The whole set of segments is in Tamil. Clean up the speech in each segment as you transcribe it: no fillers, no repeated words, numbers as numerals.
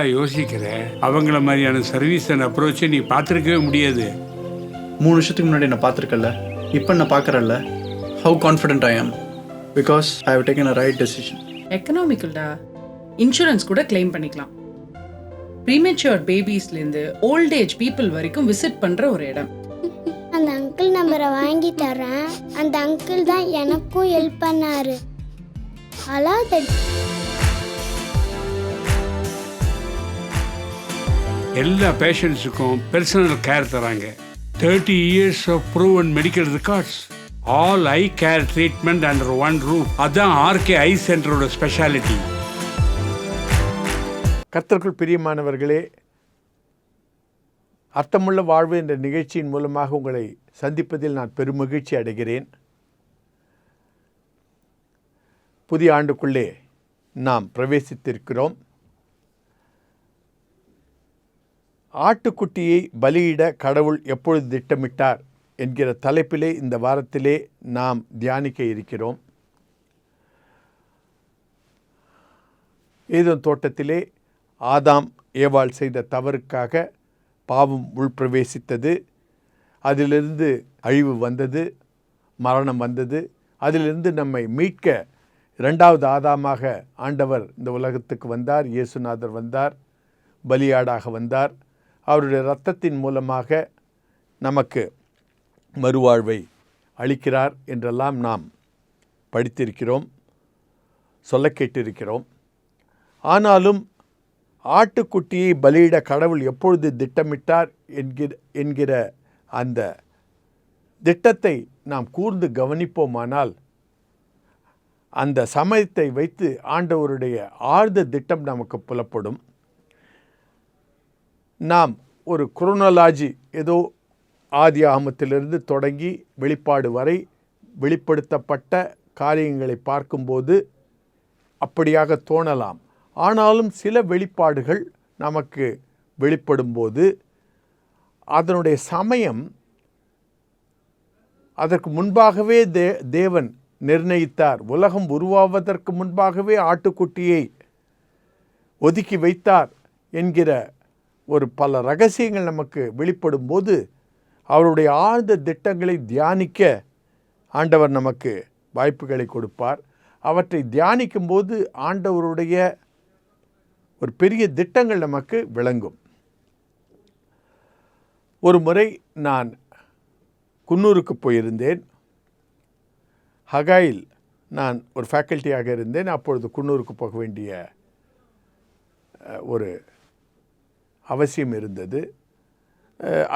என்னடா யோசிக்கிற? அவங்கள மாதிரியான சர்வீஸ் அண்ட் அப்ரோச்சை நீ பார்த்துருக்கவே முடியாது. 3 வருஷத்துக்கு முன்னாடி நான் பார்த்துருக்கல, இப்போ நான் பார்க்குறேன்ல. How confident I am because I have taken a right decision. எக்கனாமிக்கல்டா, இன்சூரன்ஸ் கூட கிளைம் பண்ணிக்கலாம். ப்ரீமெச்சூர் பேபிஸ்லேருந்து ஓல்ட் ஏஜ் பீப்புள் வரைக்கும் விசிட் பண்ணுற ஒரு இடம். அந்த அங்கிள் நம்பரை வாங்கி தரேன். அந்த அங்கிள் தான் எனக்கும் ஹெல்ப் பண்ணாரு. எல்லா பேஷண்ட்ஸுக்கும் பர்சனல் கேர் தராங்க. 30 years of proven medical records. All eye care treatment under one roof. அதான் ஆர்கே ஐ சென்டரோட ஸ்பெஷாலிட்டி. கர்த்தருக்குள் பிரியமானவர்களே, அர்த்தமுள்ள வாழ்வு என்ற நிகழ்ச்சியின் மூலமாக உங்களை சந்திப்பதில் நான் பெருமகிழ்ச்சி அடைகிறேன். புதிய ஆண்டுக்குள்ளே நாம் பிரவேசித்திருக்கிறோம். ஆட்டுக்குட்டியை பலியிட கடவுள் எப்பொழுது திட்டமிட்டார் என்கிற தலைப்பிலே இந்த வாரத்திலே நாம் தியானிக்க இருக்கிறோம். ஏதேன் தோட்டத்திலே ஆதாம் ஏவாள் செய்த தவறுக்காக பாவம் உள்பிரவேசித்தது. அதிலிருந்து அழிவு வந்தது, மரணம் வந்தது. அதிலிருந்து நம்மை மீட்க 2வது ஆதாமாக ஆண்டவர் இந்த உலகத்துக்கு வந்தார். இயேசுநாதர் வந்தார், பலியாடாக வந்தார். அவருடைய இரத்தத்தின் மூலமாக நமக்கு மறுவாழ்வை அளிக்கிறார் என்றெல்லாம் நாம் படித்திருக்கிறோம், சொல்ல கேட்டிருக்கிறோம். ஆனாலும் ஆட்டுக்குட்டியை பலியிட கடவுள் எப்பொழுது திட்டமிட்டார் என்கிற அந்த திட்டத்தை நாம் கூர்ந்து கவனிப்போமானால் அந்த சமயத்தை வைத்து ஆண்டவருடைய ஆழ்ந்த திட்டம் நமக்கு புலப்படும். நாம் ஒரு குரோனாலஜி, ஏதோ ஆதி ஆகமத்திலிருந்து தொடங்கி வெளிப்பாடு வரை வெளிப்படுத்தப்பட்ட காரியங்களை பார்க்கும்போது அப்படியாக தோணலாம். ஆனாலும் சில வெளிப்பாடுகள் நமக்கு வெளிப்படும்போது அதனுடைய சமயம் அதற்கு முன்பாகவே தேவன் நிர்ணயித்தார். உலகம் உருவாவதற்கு முன்பாகவே ஆட்டுக்குட்டியை ஒதுக்கி வைத்தார் என்கிற ஒரு பல ரகசியங்கள் நமக்கு வெளிப்படும்போது அவருடைய ஆழ்ந்த திட்டங்களை தியானிக்க ஆண்டவர் நமக்கு வாய்ப்புகளை கொடுப்பார். அவற்றை தியானிக்கும்போது ஆண்டவருடைய ஒரு பெரிய திட்டங்கள் நமக்கு விளங்கும். ஒரு முறை நான் குன்னூருக்கு போயிருந்தேன். ஹகாயில் நான் ஒரு ஃபேக்கல்ட்டியாக இருந்தேன். அப்பொழுது குன்னூருக்கு போக வேண்டிய ஒரு அவசியம் இருந்தது.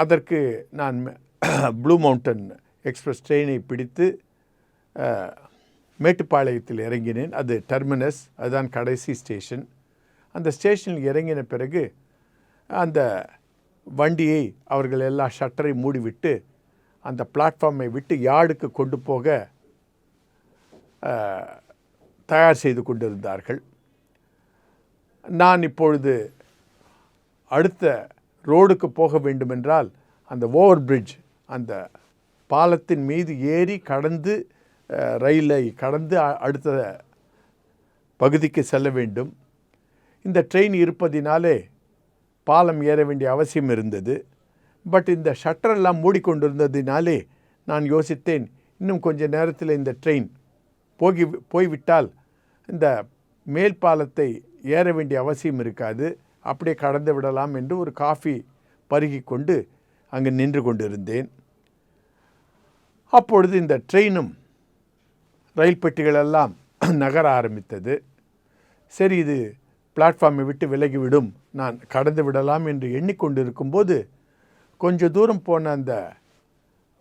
அதற்கு நான் ப்ளூ மவுண்டன் எக்ஸ்பிரஸ் ட்ரெயினை பிடித்து மேட்டுப்பாளையத்தில் இறங்கினேன். அது டெர்மினஸ், அதுதான் கடைசி ஸ்டேஷன். அந்த ஸ்டேஷனில் இறங்கின பிறகு அந்த வண்டியை அவர்கள் எல்லா ஷட்டரை மூடிவிட்டு அந்த பிளாட்ஃபார்மை விட்டு யார்டுக்கு கொண்டு போக தயார் செய்து கொண்டிருந்தார்கள். நான் இப்பொழுது அடுத்த ரோடுக்கு போக வேண்டுமென்றால் அந்த ஓவர் பிரிட்ஜ், அந்த பாலத்தின் மீது ஏறி கடந்து ரயிலை கடந்து அடுத்த பகுதிக்கு செல்ல வேண்டும். இந்த ட்ரெயின் இருப்பதினாலே பாலம் ஏற வேண்டிய அவசியம் இருந்தது. பட் இந்த ஷட்டரெல்லாம் மூடிக்கொண்டிருந்ததினாலே நான் யோசித்தேன், இன்னும் கொஞ்ச நேரத்தில் இந்த ட்ரெயின் போய்விட்டால் இந்த மேல் பாலத்தை ஏற வேண்டிய அவசியம் இருக்காது, அப்படியே கடந்து விடலாம் என்று ஒரு காஃபி பருகி கொண்டு அங்கே நின்று கொண்டிருந்தேன். அப்பொழுது இந்த ட்ரெயினும் ரயில் பெட்டிகளெல்லாம் நகர ஆரம்பித்தது. சரி, இது பிளாட்ஃபார்மை விட்டு விலகிவிடும், நான் கடந்து விடலாம் என்று எண்ணிக்கொண்டிருக்கும்போது கொஞ்ச தூரம் போன அந்த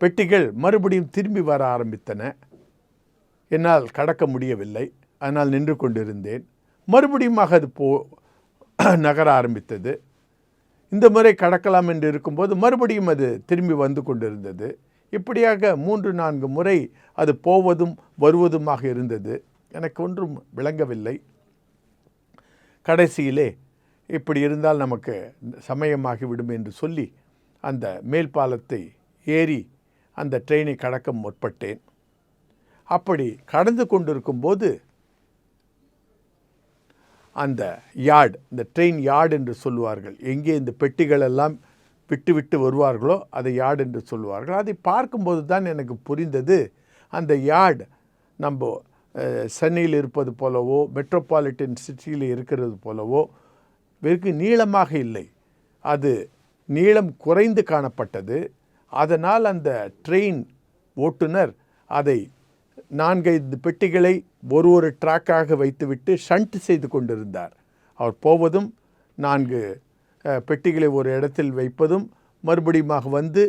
பெட்டிகள் மறுபடியும் திரும்பி வர ஆரம்பித்தன. என்னால் கடக்க முடியவில்லை, அதனால் நின்று கொண்டிருந்தேன். மறுபடியும் அது நகர ஆரம்பித்தது. இந்த முறை கடக்கலாம் என்று இருக்கும்போது மறுபடியும் அது திரும்பி வந்து கொண்டிருந்தது. இப்படியாக 3-4 முறை அது போவதும் வருவதுமாக இருந்தது. எனக்கு ஒன்றும் விளங்கவில்லை. கடைசியிலே இப்படி இருந்தால் நமக்கு சமயமாகிவிடும் என்று சொல்லி அந்த மேல் பாலத்தை ஏறி அந்த ட்ரெயினை கடக்க முற்பட்டேன். அப்படி கடந்து கொண்டிருக்கும்போது அந்த யார்டு, இந்த ட்ரெயின் யார்டு என்று சொல்லுவார்கள், எங்கே இந்த பெட்டிகள் எல்லாம் விட்டு விட்டு வருவார்களோ அதை யார்டு என்று சொல்லுவார்கள். அதை பார்க்கும்போது தான் எனக்கு புரிந்தது, அந்த யார்டு நம்ம சென்னையில் இருப்பது போலவோ மெட்ரோபாலிட்டன் சிட்டியில் இருக்கிறது போலவோ வெகு நீளமாக இல்லை, அது நீளம் குறைந்து காணப்பட்டது. அதனால் அந்த ட்ரெயின் ஓட்டுநர் அதை 4-5 பெட்டிகளை ஒரு ட்ராக்காக வைத்துவிட்டு ஷண்ட் செய்து கொண்டிருந்தார். அவர் போவதும் 4 பெட்டிகளை ஒரு இடத்தில் வைப்பதும் மறுபடியும் வந்து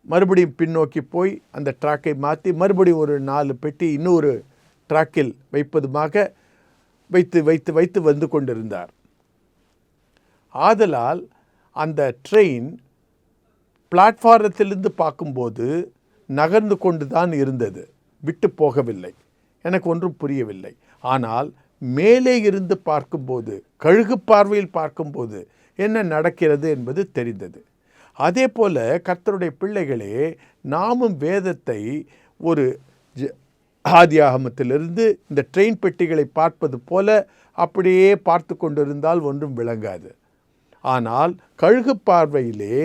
மறுபடியும் பின்னோக்கி போய் அந்த ட்ராக்கை மாற்றி மறுபடியும் ஒரு 4 பெட்டி இன்னொரு ட்ராக்கில் வைப்பதுமாக வைத்து வைத்து வைத்து வந்து கொண்டிருந்தார். ஆதலால் அந்த ட்ரெயின் பிளாட்ஃபாரத்திலிருந்து பார்க்கும்போது நகர்ந்து கொண்டு தான் இருந்தது, விட்டு போகவில்லை. எனக்கு ஒன்றும் புரியவில்லை. ஆனால் மேலே இருந்து பார்க்கும்போது, கழுகு பார்வையில் பார்க்கும்போது என்ன நடக்கிறது என்பது தெரிந்தது. அதே போல் கர்த்தருடைய பிள்ளைகளே, நாமும் வேதத்தை ஒரு ஆதியாகமத்திலிருந்து இந்த ட்ரெயின் பெட்டிகளை பார்ப்பது போல அப்படியே பார்த்து கொண்டிருந்தால் ஒன்றும் விளங்காது. ஆனால் கழுகு பார்வையிலே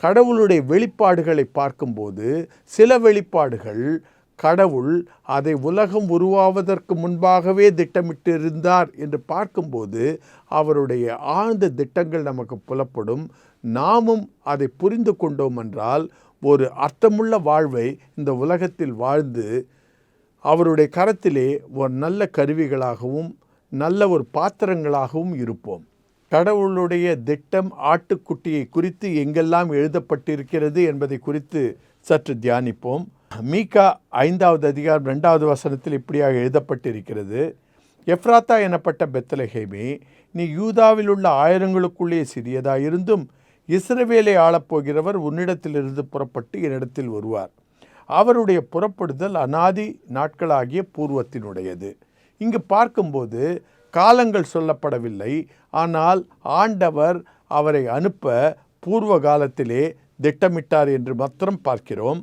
கடவுளுடைய வெளிப்பாடுகளை பார்க்கும்போது சில வெளிப்பாடுகள் கடவுள் அதை உலகம் உருவாவதற்கு முன்பாகவே திட்டமிட்டிருந்தார் என்று பார்க்கும்போது அவருடைய ஆழ்ந்த திட்டங்கள் நமக்கு புலப்படும். நாமும் அதை புரிந்து கொண்டோம் என்றால் ஒரு அர்த்தமுள்ள வாழ்வை இந்த உலகத்தில் வாழ்ந்து அவருடைய கரத்திலே ஒரு நல்ல கருவிகளாகவும் நல்ல ஒரு பாத்திரங்களாகவும் இருப்போம். கடவுளுடைய திட்டம் ஆட்டுக்குட்டியை குறித்து எங்கெல்லாம் எழுதப்பட்டிருக்கிறது என்பதை குறித்து சற்று தியானிப்போம். மீகா 5வது அதிகாரம் 2வது வசனத்தில் இப்படியாக எழுதப்பட்டிருக்கிறது, எப்ராத்தா எனப்பட்ட பெத்லகேமே, நீ யூதாவில் உள்ள ஆயிரங்களுக்குள்ளே சிறியதாயிருந்தும் இஸ்ரவேலை ஆளப்போகிறவர் உன்னிடத்திலிருந்து புறப்பட்டு என்னிடத்தில் வருவார். அவருடைய புறப்படுதல் அநாதி நாட்களாகிய பூர்வத்தினுடையது. இங்கு பார்க்கும்போது காலங்கள் சொல்லப்படவில்லை, ஆனால் ஆண்டவர் அவரை அனுப்ப பூர்வ காலத்திலே திட்டமிட்டார் என்று மாத்திரம் பார்க்கிறோம்.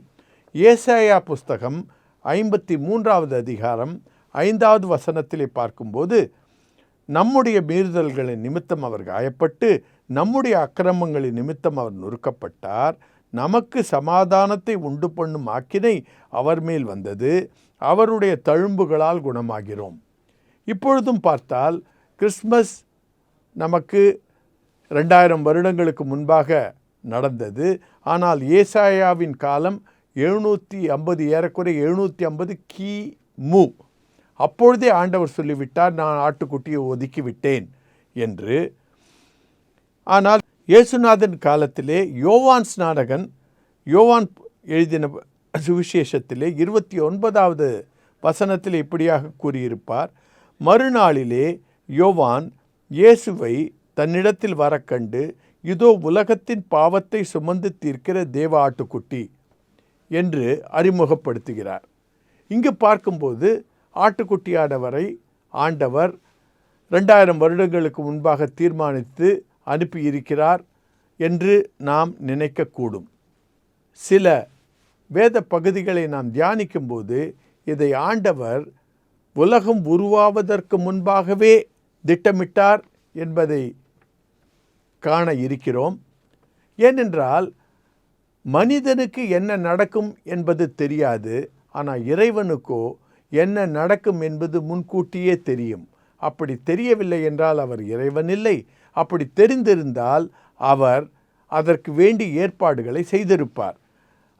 ஏசாயா புஸ்தகம் 53வது அதிகாரம் 5வது வசனத்திலே பார்க்கும்போது, நம்முடைய மீறுதல்களின் நிமித்தம் அவர் காயப்பட்டு நம்முடைய அக்கிரமங்களின் நிமித்தம் அவர் நொறுக்கப்பட்டார், நமக்கு சமாதானத்தை உண்டு பண்ணும் ஆக்கினை அவர் மேல் வந்தது, அவருடைய தழும்புகளால் குணமாகிறோம். இப்பொழுதும் பார்த்தால் கிறிஸ்மஸ் நமக்கு 2000 வருடங்களுக்கு முன்பாக நடந்தது. ஆனால் ஏசாயாவின் காலம் 750, ஏறக்குறைய 750 கிமு. அப்பொழுதே ஆண்டவர் சொல்லிவிட்டார், நான் ஆட்டுக்குட்டியை ஒதுக்கி விட்டேன் என்று. ஆனால் இயேசுநாதன் காலத்திலே யோவான் ஸ்நானகன், யோவான் எழுதின சுவிசேஷத்திலே 29வது வசனத்தில் இப்படியாக கூறியிருப்பார், மறுநாளிலே யோவான் இயேசுவை தன்னிடத்தில் வரக்கண்டு, இதோ உலகத்தின் பாவத்தை சுமந்து தீர்க்கிற தேவ ஆட்டுக்குட்டி என்று அறிமுகப்படுத்துகிறார். இங்கு பார்க்கும்போது ஆட்டுக்குட்டியானவரை ஆண்டவர் 2000 வருடங்களுக்கு முன்பாக தீர்மானித்து அனுப்பியிருக்கிறார் என்று நாம் நினைக்கக்கூடும். சில வேத பகுதிகளை நாம் தியானிக்கும்போது இதை ஆண்டவர் உலகம் உருவாவதற்கு முன்பாகவே திட்டமிட்டார் என்பதை காண இருக்கிறோம். ஏனென்றால் மனிதனுக்கு என்ன நடக்கும் என்பது தெரியாது, ஆனால் இறைவனுக்கோ என்ன நடக்கும் என்பது முன்கூட்டியே தெரியும். அப்படி தெரியவில்லை என்றால் அவர் இறைவன் இல்லை. அப்படி தெரிந்திருந்தால் அவர் அதற்கு வேண்டிய ஏற்பாடுகளை செய்திருப்பார்.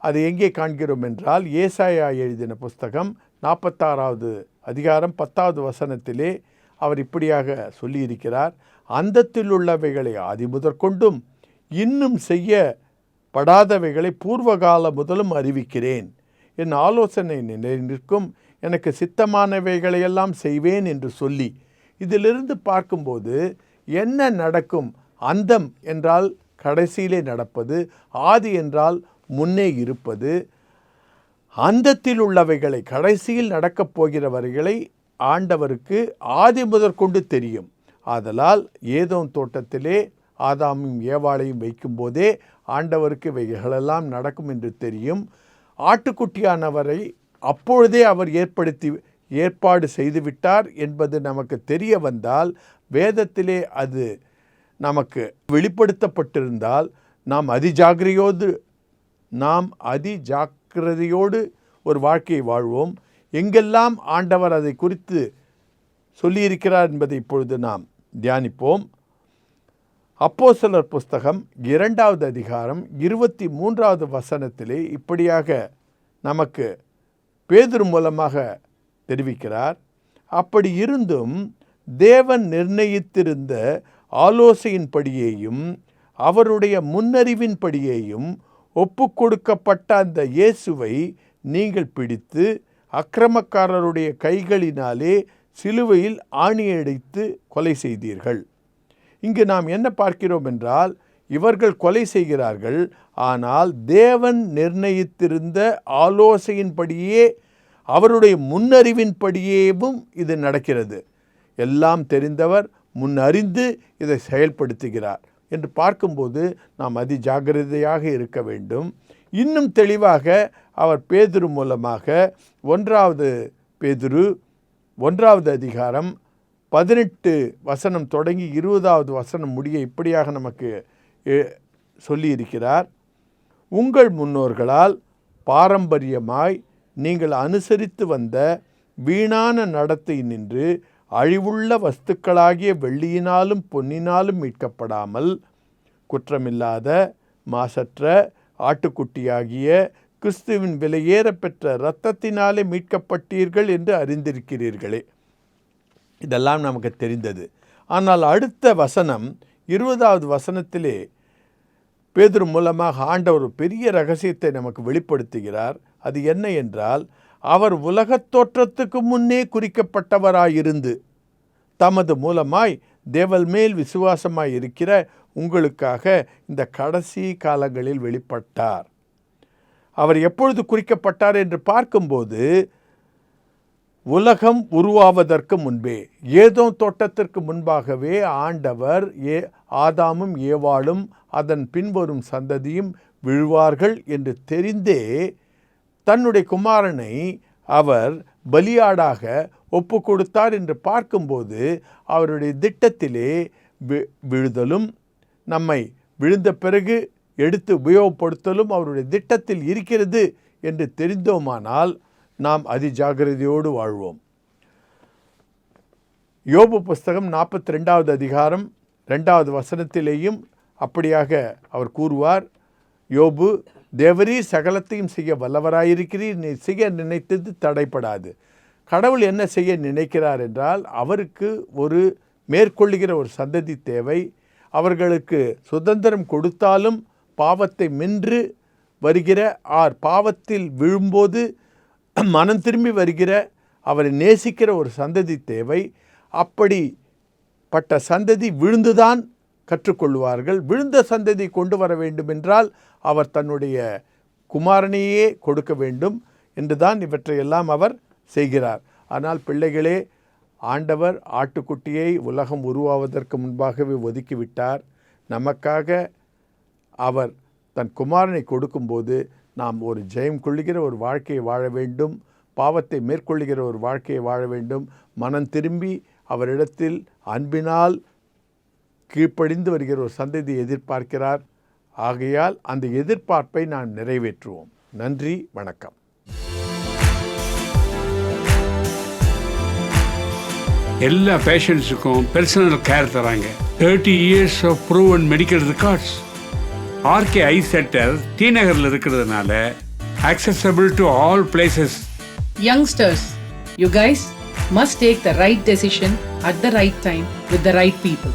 அது எங்கே காண்கிறோம் என்றால் ஏசாயா எழுதின புஸ்தகம் 46வது அதிகாரம் 10வது வசனத்திலே அவர் இப்படியாக சொல்லியிருக்கிறார், அந்தத்தில் உள்ளவைகளை ஆதி முதற்கொண்டும் இன்னும் செய்யப்படாதவைகளை பூர்வகால முதலும் அறிவிக்கிறேன், என் ஆலோசனை நிலை நிற்கும், எனக்கு சித்தமானவைகளையெல்லாம் செய்வேன் என்று சொல்லி. இதிலிருந்து பார்க்கும்போது என்ன நடக்கும்? அந்தம் என்றால் கடைசியிலே நடப்பது, ஆதி என்றால் முன்னே இருப்பது. அந்தத்தில் உள்ளவைகளை, கடைசியில் நடக்கப் போகிறவர்களை ஆண்டவருக்கு ஆதி முதற்கொண்டு தெரியும். ஆதலால் ஏதோம் தோட்டத்திலே ஆதாமும் ஏவாளையும் வைக்கும்போதே ஆண்டவருக்கு இவைகளெல்லாம் நடக்கும் என்று தெரியும். ஆட்டுக்குட்டியானவரை அப்பொழுதே அவர் ஏற்பாடு செய்துவிட்டார் என்பது நமக்கு தெரிய வந்தால் வேதத்திலே அது நமக்கு வெளிப்படுத்தப்பட்டிருந்தால் நாம் அதிஜாக்கிரதையோடு ஒரு வாழ்க்கையை வாழ்வோம். எங்கெல்லாம் ஆண்டவர் அதை குறித்து சொல்லியிருக்கிறார் என்பதை இப்பொழுது நாம் தியானிப்போம். அப்போஸ்தலர் புஸ்தகம் 2வது அதிகாரம் 23வது வசனத்திலே இப்படியாக நமக்கு பேதுரு மூலமாக தெரிவிக்கிறார். அப்படி இருந்தும் தேவன் நிர்ணயித்திருந்த ஆலோசனையின்படியேயும் அவருடைய முன்னறிவின்படியேயும் ஒப்பு கொடுக்கப்பட்ட அந்த இயேசுவை நீங்கள் பிடித்து அக்கிரமக்காரருடைய கைகளினாலே சிலுவையில் ஆணியடித்து கொலை செய்தீர்கள். இங்கு நாம் என்ன பார்க்கிறோம் என்றால், இவர்கள் கொலை செய்கிறார்கள், ஆனால் தேவன் நிர்ணயித்திருந்த ஆலோசனையின்படியே அவருடைய முன்னறிவின்படியேவும் இது நடக்கிறது. எல்லாம் தெரிந்தவர் முன்னறிந்து இதை செயல்படுத்துகிறார் என்று பார்க்கும்போது நாம் அதிஜாக்கிரதையாக இருக்க வேண்டும். இன்னும் தெளிவாக அவர் பேதுரு மூலமாக 1வது பேதுரு 1வது அதிகாரம் 18 வசனம் தொடங்கி 20வது வசனம் முடிய இப்படியாக நமக்கு சொல்லியிருக்கிறார். உங்கள் முன்னோர்களால் பாரம்பரியமாய் நீங்கள் அனுசரித்து வந்த வீணான நடத்தை நின்று அழிவுள்ள வஸ்துக்களாகிய வெள்ளியினாலும் பொன்னினாலும் மீட்கப்படாமல் குற்றமில்லாத மாசற்ற ஆட்டுக்குட்டியாகிய கிறிஸ்துவின் விலையேற பெற்ற இரத்தத்தினாலே மீட்கப்பட்டீர்கள் என்று அறிந்திருக்கிறீர்களே. இதெல்லாம் நமக்கு தெரிந்தது. ஆனால் அடுத்த வசனம் 20வது வசனத்திலே பேதுரு மூலமாக ஆண்டவர் ஒரு பெரிய ரகசியத்தை நமக்கு வெளிப்படுத்துகிறார். அது என்ன என்றால், அவர் உலகத் தோற்றத்துக்கு முன்னே குறிக்கப்பட்டவராயிருந்து தமது மூலமாய் தேவன் மேல் விசுவாசமாய் இருக்கிற உங்களுக்காக இந்த கடைசி காலங்களில் வெளிப்பட்டார். அவர் எப்பொழுது குறிக்கப்பட்டார் என்று பார்க்கும்போது, உலகம் உருவாவதற்கு முன்பே, ஏதோம் தோட்டத்திற்கு முன்பாகவே ஆண்டவர் ஆதாமும் ஏவாளும் அதன் பின்வரும் சந்ததியும் விழுவார்கள் என்று தெரிந்தே தன்னுடைய குமாரனை அவர் பலியாடாக ஒப்பு கொடுத்தார் என்று பார்க்கும்போது, அவருடைய திட்டத்திலே விழுதலும் நம்மை விழுந்த பிறகு எடுத்து உபயோகப்படுத்தலும் அவருடைய திட்டத்தில் இருக்கிறது என்று தெரிந்தோமானால் நாம் அதிஜாக்கிரதையோடு வாழ்வோம். யோபு புஸ்தகம் 42வது அதிகாரம் 2வது வசனத்திலேயும் அப்படியாக அவர் கூறுவார். யோபு, தேவரீர் சகலத்தையும் செய்ய வல்லவராயிருக்கிறீர், நீ செய்ய நினைத்தது தடைப்படாது. கடவுள் என்ன செய்ய நினைக்கிறார் என்றால், அவருக்கு ஒரு மேற்கொள்ளுகிற ஒரு சந்ததி தேவை. அவர்களுக்கு சுதந்திரம் கொடுத்தாலும் பாவத்தை மென்று வருகிற பாவத்தில் விழும்போது மனம் திரும்பி வருகிற அவரை நேசிக்கிற ஒரு சந்ததி தேவை. அப்படிப்பட்ட சந்ததி விழுந்துதான் கற்றுக்கொள்வார்கள். விழுந்த சந்ததி கொண்டு வர வேண்டும் என்றால் அவர் தன்னுடைய குமாரனையே கொடுக்க வேண்டும் என்றுதான் இவற்றையெல்லாம் அவர் செய்கிறார். ஆனால் பிள்ளைகளே, ஆண்டவர் ஆட்டுக்குட்டியை உலகம் உருவாவதற்கு முன்பாகவே ஒதுக்கிவிட்டார். நமக்காக அவர் தன் குமாரனை கொடுக்கும்போது நாம் ஒரு ஜெயம் கொள்ளுகிற ஒரு வாழ்க்கையை வாழ வேண்டும், பாவத்தை மேற்கொள்ளுகிற ஒரு வாழ்க்கையை வாழ வேண்டும். மனம் திரும்பி அவரிடத்தில் அன்பினால் கீழ்ப்படிந்து வருகிற ஒரு சந்ததியை எதிர்பார்க்கிறார். ஆகையால் அந்த எதிர்பார்ப்பை நாம் நிறைவேற்றுவோம். நன்றி, வணக்கம். எல்லா பேஷண்ட்ஸுக்கும் பர்சனல் கேர் தராங்க. 30 years of proven medical records. RK eye centre T நகரில் இருக்கிறதுனால accessible to all places. Youngsters, you guys must take the right decision at the right time with the right people.